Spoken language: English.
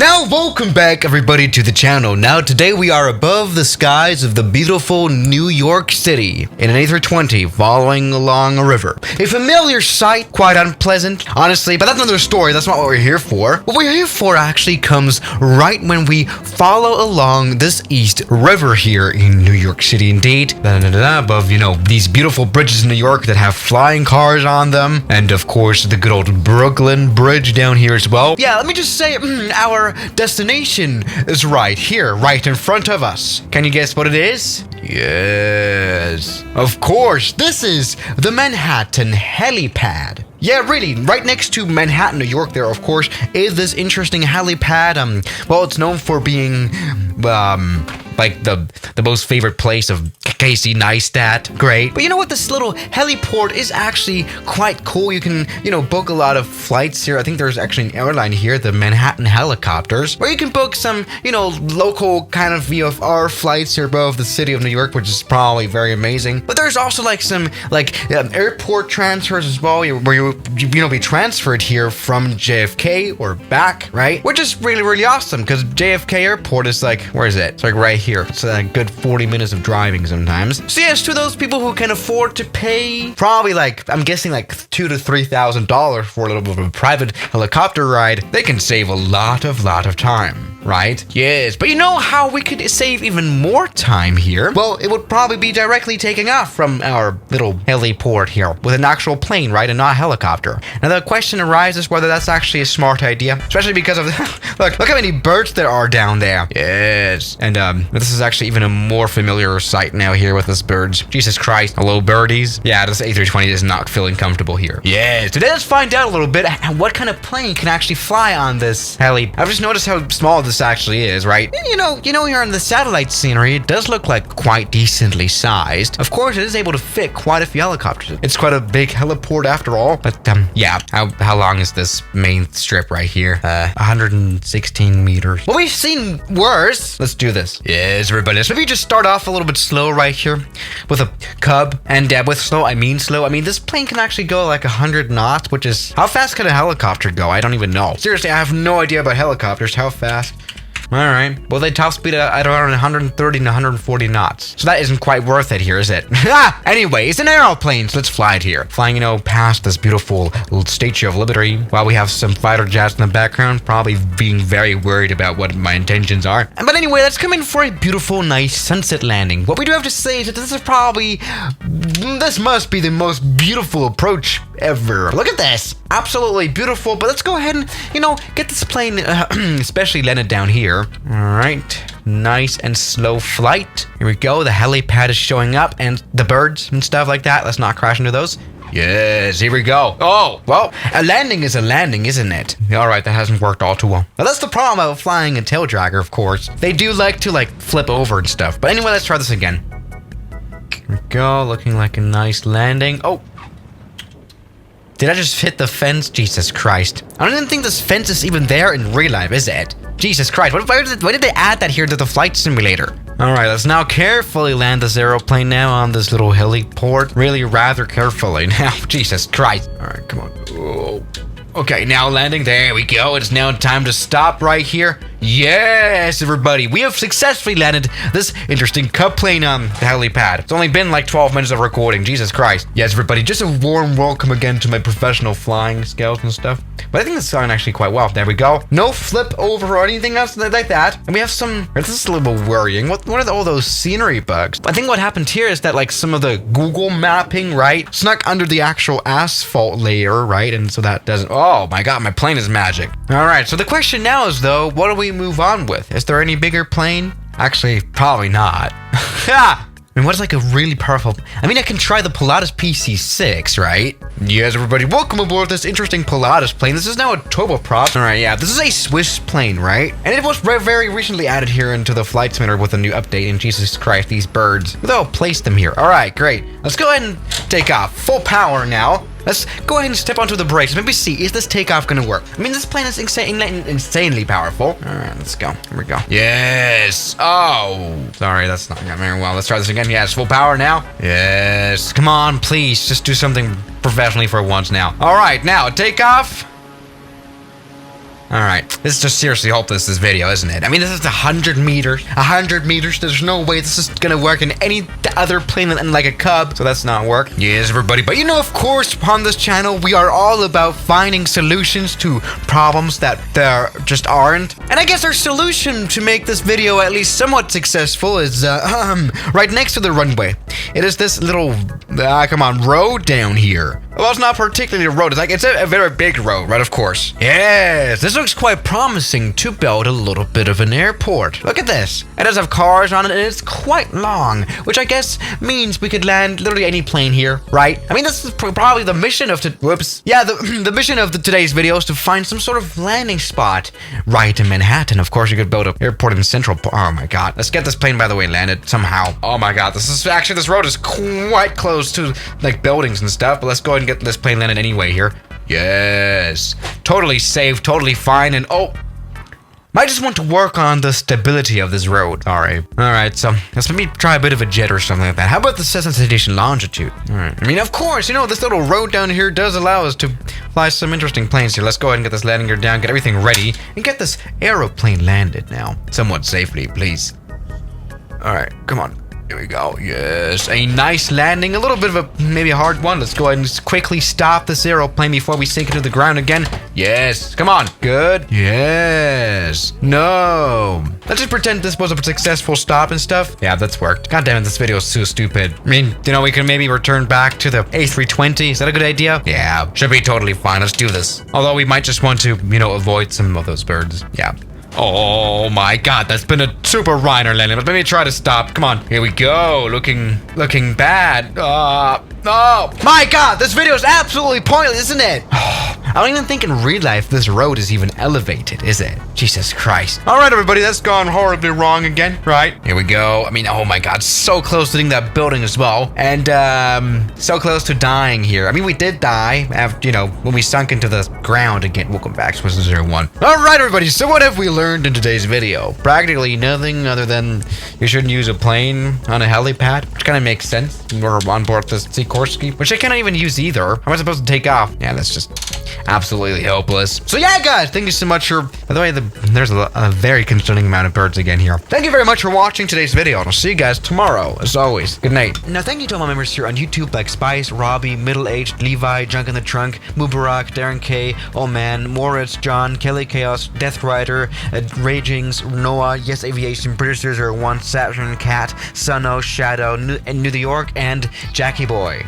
Now, welcome back everybody to the channel. Now, today we are above the skies of the beautiful New York City in an A320 following along a river. A familiar sight, quite unpleasant, honestly, but that's another story. That's not what we're here for. What we're here for actually comes right when we follow along this East River here in New York City, indeed. Above, you know, these beautiful bridges in New York that have flying cars on them. And of course, the good old Brooklyn Bridge down here as well. Yeah, let me just say, our destination is right here, right in front of us. Can you guess what it is? Yes. Of course, this is the Manhattan Helipad. Yeah, really, right next to Manhattan, New York there, of course, is this interesting helipad. Well, it's known for being, like the most favorite place of Casey Neistat. Great. But you know what? This little heliport is actually quite cool. You can, you know, book a lot of flights here. I think there's actually an airline here, the Manhattan Helicopters, where you can book some, you know, local kind of VFR flights here above the city of New York, which is probably very amazing. But there's also like some airport transfers as well, where you know, be transferred here from JFK or back, right? Which is really, really awesome because JFK Airport is like, where is it? It's like right here. It's a good 40 minutes of driving sometimes. So yes, to those people who can afford to pay probably like, I'm guessing like $2,000 to $3,000 for a little bit of a private helicopter ride, they can save a lot of time, right? Yes, but you know how we could save even more time here? Well, it would probably be directly taking off from our little heliport here with an actual plane, right? And not a helicopter. Now the question arises whether that's actually a smart idea, especially because of look how many birds there are down there. Yes. And this is actually even a more familiar sight now here with this birds. Jesus Christ. Hello, birdies. Yeah, this A320 is not feeling comfortable here. Yes. Today let's find out a little bit what kind of plane can actually fly on this heli. I've just noticed how small this actually is, right? You know here in the satellite scenery, it does look like quite decently sized. Of course, it is able to fit quite a few helicopters. It's quite a big heliport after all, but yeah, how long is this main strip right here? 116 meters. Well, we've seen worse. Let's do this. Yes, everybody. Let's maybe just start off a little bit slow right here with a Cub. And with slow, I mean slow. I mean, this plane can actually go like 100 knots, which is, how fast can a helicopter go? I don't even know. Seriously, I have no idea about helicopters. How fast? All right. Well, they top speed at around 130 to 140 knots. So that isn't quite worth it here, is it? Anyway, it's an aeroplane, so let's fly it here. Flying, you know, past this beautiful little Statue of Liberty while we have some fighter jets in the background, probably being very worried about what my intentions are. But anyway, let's come in for a beautiful, nice sunset landing. What we do have to say is that this must be the most beautiful approach ever. Look at this. Absolutely beautiful. But let's go ahead and, you know, get this plane, especially landed down here. All right, nice and slow flight. Here we go. The helipad is showing up and the birds and stuff like that. Let's not crash into those. Yes, here we go. Oh, well, a landing is a landing, isn't it? All right, that hasn't worked all too well. Now, that's the problem about flying a tail dragger, of course. They do like to flip over and stuff. But anyway, let's try this again. Here we go, looking like a nice landing. Oh. Did I just hit the fence? Jesus Christ. I don't even think this fence is even there in real life, is it? Jesus Christ, why did they add that here to the flight simulator? All right, let's now carefully land this aeroplane now on this little heliport. Really rather carefully now. Jesus Christ. All right, come on. Oh. Okay, now landing. There we go. It's now time to stop right here. Yes, everybody. We have successfully landed this interesting Cub plane on the helipad. It's only been like 12 minutes of recording. Jesus Christ. Yes, everybody. Just a warm welcome again to my professional flying skills and stuff. But I think this is going actually quite well. There we go. No flip over or anything else like that. And we have some, this is a little bit worrying. What are all those scenery bugs? I think what happened here is that like some of the Google mapping, right, snuck under the actual asphalt layer, right? And so that doesn't, oh my God, my plane is magic. All right, so the question now is though, what do we move on with? Is there any bigger plane? Actually, probably not. I mean, what is like a really powerful... I mean, I can try the Pilatus PC-6, right? Yes, everybody, welcome aboard this interesting Pilatus plane. This is now a turboprop. All right, yeah, this is a Swiss plane, right? And it was very recently added here into the flight simulator with a new update. And Jesus Christ, these birds. They'll place them here. All right, great. Let's go ahead and take off. Full power now. Let's go ahead and step onto the brakes. Maybe see, is this takeoff gonna work? I mean, this plane is insanely powerful. All right, let's go. Here we go. Yes. Oh, sorry, that's not going very well. Let's try this again. Yes, full power now. Yes. Come on, please, just do something professionally for once now. All right, now takeoff. Alright, this is just seriously hopeless, this video, isn't it? I mean, this is 100 meters. 100 meters, there's no way this is gonna work in any other plane than like a Cub, so that's not work. Yes, everybody, but you know, of course, on this channel, we are all about finding solutions to problems that there just aren't. And I guess our solution to make this video at least somewhat successful is, right next to the runway. It is this little, come on, road down here. Well, it's not particularly a road. It's a very big road, right? Of course. Yes, this looks quite promising to build a little bit of an airport. Look at this. It does have cars on it, and it's quite long, which I guess means we could land literally any plane here, right? I mean, this is probably the mission of the mission of today's video is to find some sort of landing spot right in Manhattan. Of course, you could build an airport in Central Park. Oh my God. Let's get this plane, by the way, landed somehow. Oh my God. This road is quite close to like buildings and stuff, but let's go ahead and get this plane landed anyway here. Yes. Totally safe, totally fine, and oh, might just want to work on the stability of this road. Alright, so let's maybe try a bit of a jet or something like that. How about the sensitization longitude? Alright, I mean, of course, you know, this little road down here does allow us to fly some interesting planes here. Let's go ahead and get this landing gear down, get everything ready, and get this aeroplane landed now. Somewhat safely, please. Alright, come on. Here we go. Yes, a nice landing. A little bit of maybe a hard one. Let's go ahead and just quickly stop this aeroplane before we sink into the ground again. Yes, come on. Good. Yes. No. Let's just pretend this was a successful stop and stuff. Yeah, that's worked. God damn it, this video is so stupid. I mean, you know, we can maybe return back to the A320. Is that a good idea? Yeah, should be totally fine. Let's do this. Although we might just want to, you know, avoid some of those birds. Yeah. Oh my God, that's been a super Reiner landing, but let me try to stop. Come on, here we go. Looking bad. Oh my God, this video is absolutely pointless, isn't it? I don't even think in real life this road is even elevated, is it? Jesus Christ. All right, everybody, that's gone horribly wrong again, right? Here we go. I mean, oh my God, so close to hitting that building as well. And so close to dying here. I mean, we did die after, you know, when we sunk into the ground again. Welcome back, Swiss 01. All right, everybody, so what have we learned in today's video? Practically nothing other than you shouldn't use a plane on a helipad, which kind of makes sense. We're on board this Sikorsky, which I cannot even use either. How am I supposed to take off? Yeah, that's just absolutely hopeless. So yeah, guys, thank you so much for, by the way, there's a very concerning amount of birds again here. Thank you very much for watching today's video, and I'll see you guys tomorrow, as always. Good night. Now, thank you to all my members here on YouTube, like Spice, Robbie, Middle Aged, Levi, Junk in the Trunk, Mubarak, Darren K, Oh Man, Moritz, John, Kelly Chaos, Death Rider, Ragings, Noah, Yes Aviation, British 001, Saturn, Cat, Suno, Shadow, New York, and Jackie Boy.